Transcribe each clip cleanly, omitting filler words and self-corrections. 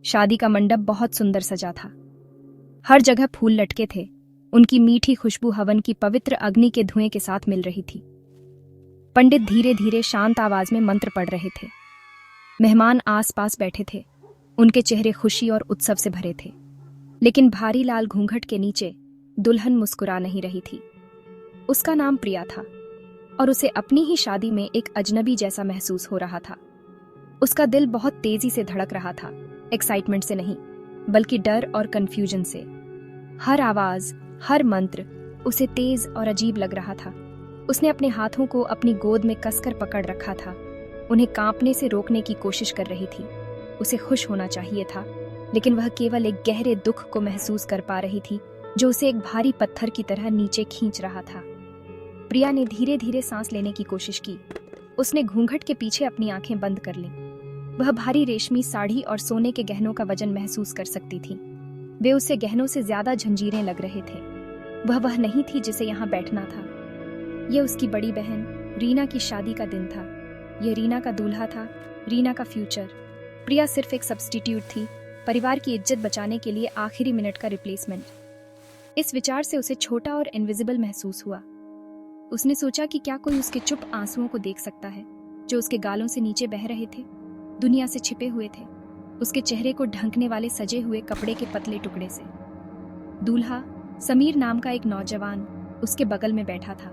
शादी का मंडप बहुत सुंदर सजा था। हर जगह फूल लटके थे। उनकी मीठी खुशबू हवन की पवित्र अग्नि के धुएं के साथ मिल रही थी। पंडित धीरे धीरे शांत आवाज में मंत्र पढ़ रहे थे। मेहमान आसपास बैठे थे। उनके चेहरे खुशी और उत्सव से भरे थे, लेकिन भारी लाल घूंघट के नीचे दुल्हन मुस्कुरा नहीं रही थी। उसका नाम प्रिया था और उसे अपनी ही शादी में एक अजनबी जैसा महसूस हो रहा था। उसका दिल बहुत तेजी से धड़क रहा था, एक्साइटमेंट से नहीं बल्कि डर और कंफ्यूजन से। हर आवाज, हर मंत्र उसे तेज और अजीब लग रहा था। उसने अपने हाथों को अपनी गोद में कसकर पकड़ रखा था, उन्हें कांपने से रोकने की कोशिश कर रही थी। उसे खुश होना चाहिए था, लेकिन वह केवल एक गहरे दुख को महसूस कर पा रही थी जो उसे एक भारी पत्थर की तरह नीचे खींच रहा था। प्रिया ने धीरे धीरे सांस लेने की कोशिश की। उसने घूंघट के पीछे अपनी आंखें बंद कर लीं। वह भारी रेशमी साड़ी और सोने के गहनों का वजन महसूस कर सकती थी। वे उसे गहनों से ज्यादा जंजीरें लग रहे थे। वह नहीं थी जिसे यहाँ बैठना था। यह उसकी बड़ी बहन रीना की शादी का दिन था। यह रीना का दूल्हा था, रीना का फ्यूचर। प्रिया सिर्फ एक सब्स्टिट्यूट थी, परिवार की इज्जत बचाने के लिए आखिरी मिनट का रिप्लेसमेंट। इस विचार से उसे छोटा और इनविजिबल महसूस हुआ। उसने सोचा कि क्या कोई उसके चुप आंसुओं को देख सकता है जो उसके गालों से नीचे बह रहे थे, दुनिया से छिपे हुए थे, उसके चेहरे को ढंकने वाले सजे हुए कपड़े के पतले टुकड़े से। दूल्हा समीर नाम का एक नौजवान उसके बगल में बैठा था।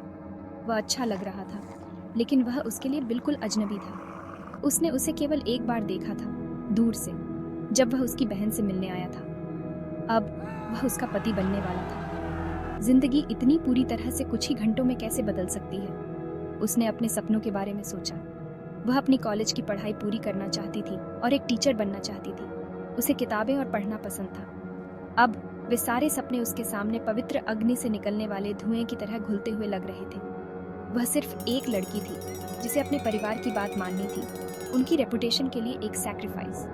वह अच्छा लग रहा था, लेकिन वह उसके लिए बिल्कुल अजनबी था। उसने उसे केवल एक बार देखा था, दूर से, जब वह उसकी बहन से मिलने आया था। अब वह उसका पति बनने वाला था। जिंदगी इतनी पूरी तरह से कुछ ही घंटों में कैसे बदल सकती है? उसने अपने सपनों के बारे में सोचा। वह अपनी कॉलेज की पढ़ाई पूरी करना चाहती थी और एक टीचर बनना चाहती थी। उसे किताबें और पढ़ना पसंद था। अब वे सारे सपने उसके सामने पवित्र अग्नि से निकलने वाले धुएं की तरह घुलते हुए लग रहे थे। वह सिर्फ एक लड़की थी जिसे अपने परिवार की बात माननी थी, उनकी रेपुटेशन के लिए एक सैक्रिफाइस।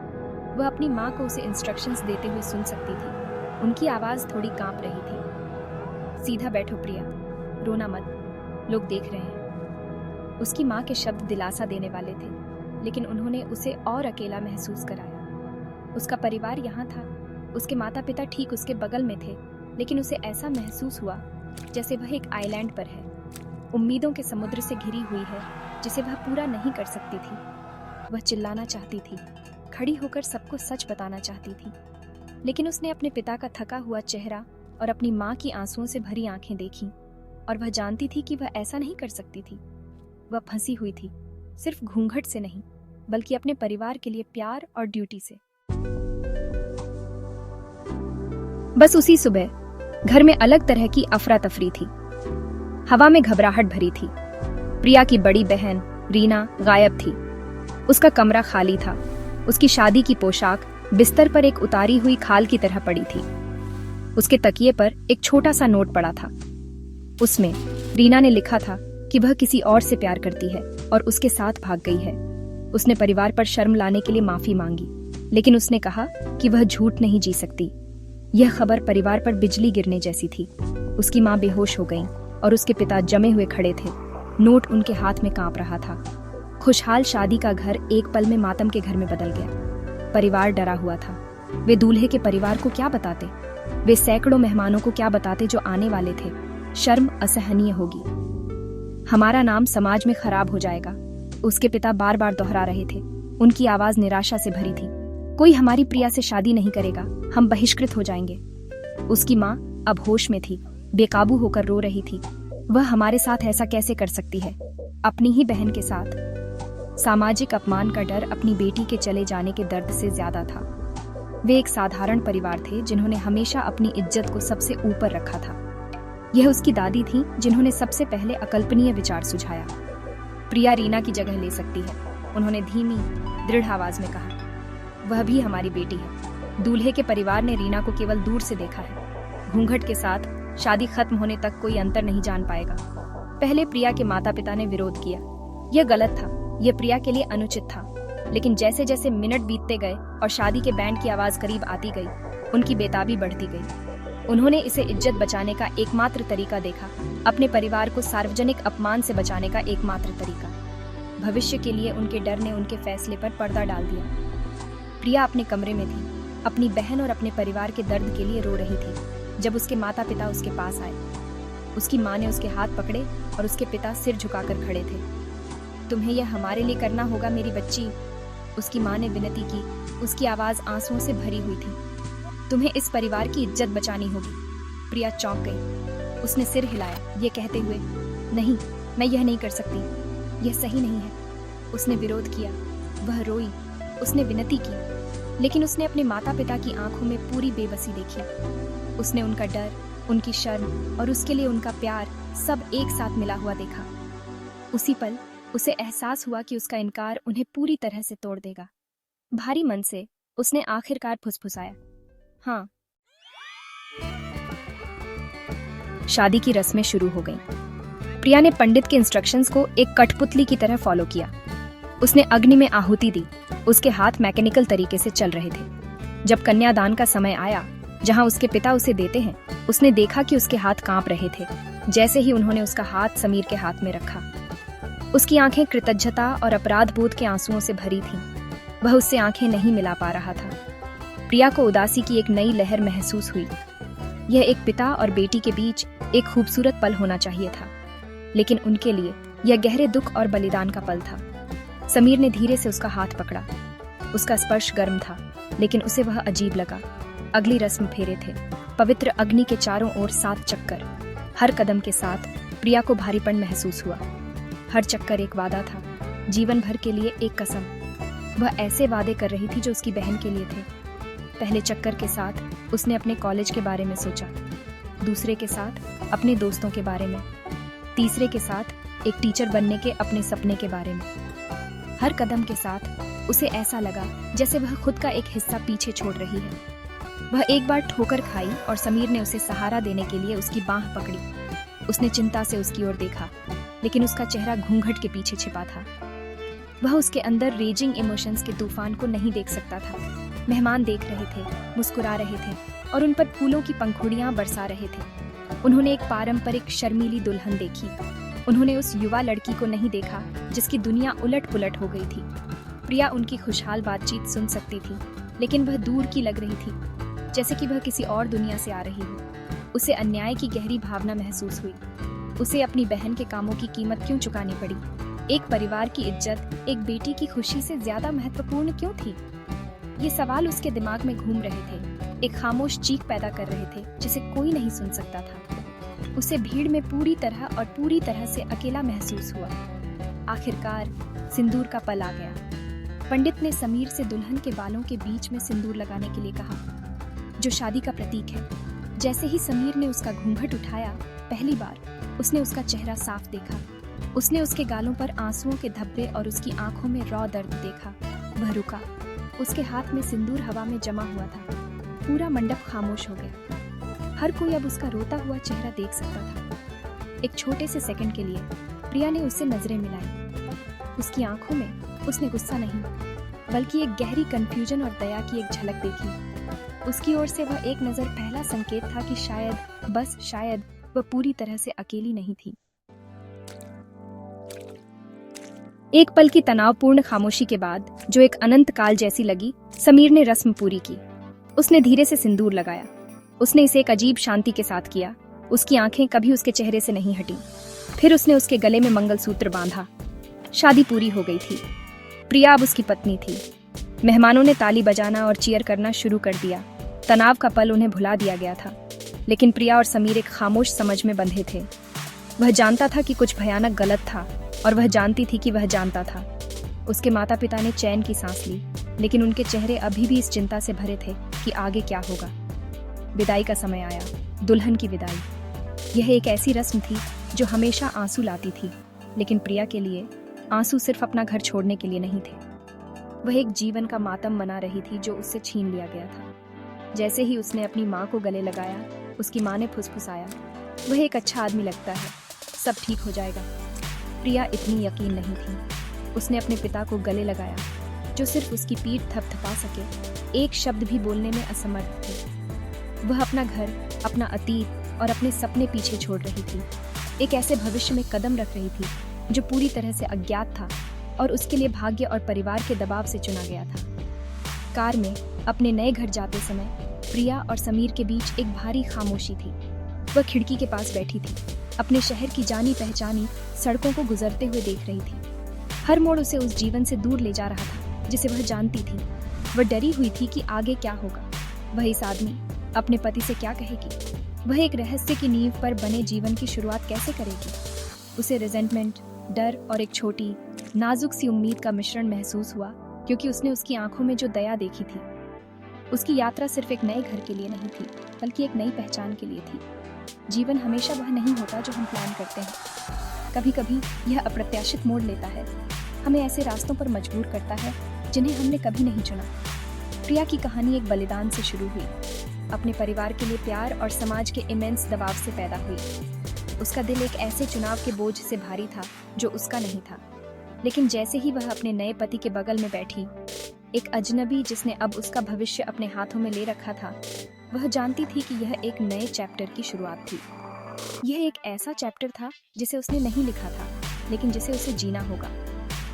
वह अपनी माँ को उसे इंस्ट्रक्शंस देते हुए सुन सकती थी। उनकी आवाज़ थोड़ी कांप रही थी। सीधा बैठो प्रिया, रोना मत, लोग देख रहे हैं। उसकी माँ के शब्द दिलासा देने वाले थे, लेकिन उन्होंने उसे और अकेला महसूस कराया। उसका परिवार यहाँ था, उसके माता पिता ठीक उसके बगल में थे, लेकिन उसे ऐसा महसूस हुआ जैसे वह एक आइलैंड पर है, उम्मीदों के समुद्र से घिरी हुई है जिसे वह पूरा नहीं कर सकती थी। वह चिल्लाना चाहती थी, खड़ी होकर सबको सच बताना चाहती थी, लेकिन उसने अपने पिता का थका हुआ चेहरा और अपनी माँ की आंसुओं से भरी आंखें देखीं, और वह जानती थी कि वह ऐसा नहीं कर सकती थी। वह फंसी हुई थी, सिर्फ घूंघट से नहीं बल्कि अपने परिवार के लिए प्यार और ड्यूटी से। बस उसी सुबह घर में अलग तरह की अफरा तफरी थी। हवा में घबराहट भरी थी। प्रिया की बड़ी बहन रीना गायब थी। उसका कमरा खाली था। उसकी शादी की पोशाक बिस्तर पर एक उतारी हुई खाल की तरह पड़ी थी। उसके तकिए पर एक छोटा सा नोट पड़ा था। उसमें रीना ने लिखा था कि वह किसी और से प्यार करती है और उसके साथ भाग गई है। उसने परिवार पर शर्म लाने के लिए माफी मांगी, लेकिन उसने कहा कि वह झूठ नहीं जी सकती। यह खबर परिवार पर बिजली गिरने जैसी थी। उसकी माँ बेहोश हो गई और उसके पिता जमे हुए खड़े थे। नोट उनके हाथ में कांप रहा था। खुशहाल शादी का घर एक पल में मातम के घर में बदल गया। परिवार डरा हुआ था। वे दूल्हे के परिवार को क्या बताते? वे सैकड़ों मेहमानों को क्या बताते जो आने वाले थे? शर्म असहनीय होगी। हमारा नाम समाज में खराब हो जाएगा, उसके पिता बार बार दोहरा रहे थे। उनकी आवाज निराशा से भरी थी। कोई हमारी प्रिया से शादी नहीं करेगा, हम बहिष्कृत हो जाएंगे। उसकी माँ अब होश में थी, बेकाबू होकर रो रही थी। वह हमारे साथ ऐसा कैसे कर सकती है, अपनी ही बहन के साथ? सामाजिक अपमान का डर अपनी बेटी के चले जाने के दर्द से ज्यादा था। वे एक साधारण परिवार थे जिन्होंने हमेशा अपनी इज्जत को सबसे ऊपर रखा था। यह उसकी दादी थी जिन्होंने सबसे पहले अकल्पनीय विचार सुझाया। प्रिया रीना की जगह ले सकती है, उन्होंने धीमी दृढ़ आवाज में कहा। वह भी हमारी बेटी है। दूल्हे के परिवार ने रीना को केवल दूर से देखा है। घूंघट के साथ शादी खत्म होने तक कोई अंतर नहीं जान पाएगा। पहले प्रिया के माता पिता ने विरोध किया। यह गलत था, यह प्रिया के लिए अनुचित था। लेकिन जैसे जैसे मिनट बीतते गए और शादी के बैंड की आवाज करीब आती गई, उनकी बेताबी बढ़ती गई। उन्होंने इसे इज्जत बचाने का एकमात्र तरीका देखा, अपने परिवार को सार्वजनिक अपमान से बचाने का एकमात्र तरीका। भविष्य के लिए उनके डर ने उनके फैसले पर पर्दा डाल दिया। प्रिया अपने कमरे में थी। अपनी बहन और अपने परिवार के दर्द के लिए रो रही थी जब उसके माता पिता उसके पास आए। उसकी माँ ने उसके हाथ पकड़े और उसके पिता सिर झुकाकर खड़े थे। तुम्हें यह हमारे लिए करना होगा मेरी बच्ची, उसकी माँ ने विनती की। उसकी आवाज़ आंसुओं से भरी हुई थी। तुम्हें इस परिवार की इज्जत बचानी होगी। प्रिया चौंक गई। उसने सिर हिलाया ये कहते हुए, नहीं, मैं यह नहीं कर सकती, यह सही नहीं है। उसने विरोध किया, वह रोई, उसने विनती की, लेकिन उसने अपने माता पिता की आंखों में पूरी बेबसी देखी। उसने उनका डर, उनकी शर्म और उसके लिए उनका प्यार सब एक साथ मिला हुआ देखा। उसी पल उसे एहसास हुआ कि उसका इनकार उन्हें पूरी तरह से तोड़ देगा। भारी मन से उसने आखिरकार फुसफुसाया, हाँ। शादी की रस्में शुरू हो गईं। प्रिया ने पंडित के इंस्ट्रक्शंस को एक कठपुतली की तरह फॉलो किया। उसने अग्नि में आहुति दी। उसके हाथ मैकेनिकल तरीके से चल रहे थे। जब कन्यादान का समय आया, जहां उसके पिता उसे देते हैं, उसने देखा कि उसके हाथ कांप रहे थे जैसे ही उन्होंने उसका हाथ समीर के हाथ में रखा। उसकी आंखें कृतज्ञता और अपराध बोध के आंसुओं से भरी थीं। वह उससे आंखें नहीं मिला पा रहा था। प्रिया को उदासी की एक नई लहर महसूस हुई। यह एक पिता और बेटी के बीच एक खूबसूरत पल होना चाहिए था, लेकिन उनके लिए यह गहरे दुख और बलिदान का पल था। समीर ने धीरे से उसका हाथ पकड़ा। उसका स्पर्श गर्म था, लेकिन उसे वह अजीब लगा। अगली रस्म फेरे थे। पवित्र अग्नि के चारों ओर 7 चक्कर। हर कदम के साथ प्रिया को भारीपन महसूस हुआ। हर चक्कर एक वादा था, जीवन भर के लिए एक कसम। वह ऐसे वादे कर रही थी जो उसकी बहन के लिए थे। पहले चक्कर के साथ उसने अपने कॉलेज के बारे में सोचा, दूसरे के साथ अपने दोस्तों के बारे में, तीसरे के साथ एक टीचर बनने के अपने सपने के बारे में। हर कदम के साथ उसे ऐसा लगा जैसे वह खुद का एक हिस्सा पीछे छोड़ रही है। वह एक बार ठोकर खाई और समीर ने उसे सहारा देने के लिए उसकी बांह पकड़ी। उसने चिंता से उसकी ओर देखा, लेकिन उसका चेहरा घूंघट के पीछे छिपा था। वह उसके अंदर रेजिंग इमोशंस के तूफान को नहीं देख सकता था। मेहमान देख रहे थे, मुस्कुरा रहे थे और उन पर फूलों की पंखुड़ियां बरसा रहे थे। उन्होंने एक पारंपरिक शर्मीली दुल्हन देखी। उन्होंने उस युवा लड़की को नहीं देखा जिसकी दुनिया उलट पुलट हो गई थी। प्रिया उनकी खुशहाल बातचीत सुन सकती थी, लेकिन वह दूर की लग रही थी, जैसे कि वह किसी और दुनिया से आ रही हो। उसे अन्याय की गहरी भावना महसूस हुई। उसे अपनी बहन के कामों की कीमत क्यों चुकानी पड़ी? एक परिवार की इज्जत एक बेटी की खुशी से ज्यादा महत्वपूर्ण क्यों थी? ये सवाल उसके दिमाग में घूम रहे थे, एक खामोश चीख पैदा कर रहे थे जिसे कोई नहीं सुन सकता था। उसे भीड़ में पूरी तरह से अकेला महसूस हुआ। आखिरकार सिंदूर का पल आ गया। पंडित ने समीर से दुल्हन के बालों के बीच में सिंदूर लगाने के लिए कहा, जो शादी का प्रतीक है। जैसे ही समीर ने उसका घूंघट उठाया, पहली बार उसने उसका चेहरा साफ देखा। उसने उसके गालों पर आंसुओं के धब्बे और उसकी आंखों में रॉ दर्द देखा। वह रुका। उसके हाथ में सिंदूर हवा में जमा हुआ था। पूरा मंडप खामोश हो गया। हर कोई अब उसका रोता हुआ चेहरा देख सकता था। एक छोटे से सेकंड के लिए प्रिया ने उससे नजरें मिलाई। उसकी आंखों में उसने गुस्सा नहीं, बल्कि एक गहरी कंफ्यूजन और दया की एक झलक देखी। उसकी ओर से वह एक नजर पहला संकेत था कि शायद, बस शायद, वह पूरी तरह से अकेली नहीं थी। एक पल की तनावपूर्ण खामोशी के बाद, जो एक अनंत काल जैसी लगी, समीर ने रस्म पूरी की। उसने धीरे से सिंदूर लगाया। उसने इसे एक अजीब शांति के साथ किया। उसकी आंखें कभी उसके चेहरे से नहीं हटी। फिर उसने उसके गले में मंगलसूत्र बांधा। शादी पूरी हो गई थी। प्रिया अब उसकी पत्नी थी। मेहमानों ने ताली बजाना और चीयर करना शुरू कर दिया। तनाव का पल उन्हें भुला दिया गया था, लेकिन प्रिया और समीर एक खामोश समझ में बंधे थे। वह जानता था कि कुछ भयानक गलत था, और वह जानती थी कि वह जानता था। उसके माता पिता ने चैन की सांस ली, लेकिन उनके चेहरे अभी भी इस चिंता से भरे थे कि आगे क्या होगा। विदाई का समय आया, दुल्हन की विदाई। यह एक ऐसी रस्म थी जो हमेशा आंसू लाती थी, लेकिन प्रिया के लिए आंसू सिर्फ अपना घर छोड़ने के लिए नहीं थे। वह एक जीवन का मातम मना रही थी जो उससे छीन लिया गया था। जैसे ही उसने अपनी माँ को गले लगाया, उसकी माँ ने फुसफुसाया, वह एक अच्छा आदमी लगता है, सब ठीक हो जाएगा। प्रिया इतनी यकीन नहीं थी। उसने अपने पिता को गले लगाया, जो सिर्फ उसकी पीठ थपथपा सके, एक शब्द भी बोलने में असमर्थ थे। वह अपना घर, अपना अतीत और अपने सपने पीछे छोड़ रही थी। एक ऐसे भविष्य में कदम रख रही थी जो पूरी तरह से अज्ञात था और उसके लिए भाग्य और परिवार के दबाव से चुना गया था। कार में अपने नए घर जाते समय प्रिया और समीर के बीच एक भारी खामोशी थी। वह खिड़की के पास बैठी थी, अपने शहर की जानी पहचानी सड़कों को गुजरते हुए देख रही थी। हर मोड़ उसे उस जीवन से दूर ले जा रहा था जिसे वह जानती थी। वह डरी हुई थी कि आगे क्या होगा। वह इस आदमी अपने पति से क्या कहेगी? वह एक रहस्य की नींव पर बने जीवन की शुरुआत कैसे करेगी? उसे रिजेंटमेंट, डर और एक छोटी नाजुक सी उम्मीद का मिश्रण महसूस हुआ, क्योंकि उसने उसकी आंखों में जो दया देखी थी। उसकी यात्रा सिर्फ एक नए घर के लिए नहीं थी, बल्कि एक नई पहचान के लिए थी। जीवन हमेशा वह नहीं होता जो हम प्लान करते हैं। कभी कभी यह अप्रत्याशित मोड़ लेता है, हमें ऐसे रास्तों पर मजबूर करता है जिन्हें हमने कभी नहीं चुना। प्रिया की कहानी एक बलिदान से शुरू हुई, अपने परिवार के लिए प्यार और समाज के इमेंस दबाव से पैदा हुई। उसका दिल एक ऐसे चुनाव के बोझ से भारी था जो उसका नहीं था। लेकिन जैसे ही वह अपने नए पति के बगल में बैठी, एक अजनबी जिसने अब उसका भविष्य अपने हाथों में ले रखा था, वह जानती थी कि यह एक नए चैप्टर की शुरुआत थी। यह एक ऐसा चैप्टर था जिसे उसने नहीं लिखा था, लेकिन जिसे उसे जीना होगा।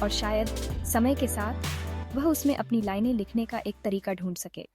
और शायद समय के साथ वह उसमें अपनी लाइनें लिखने का एक तरीका ढूंढ सके।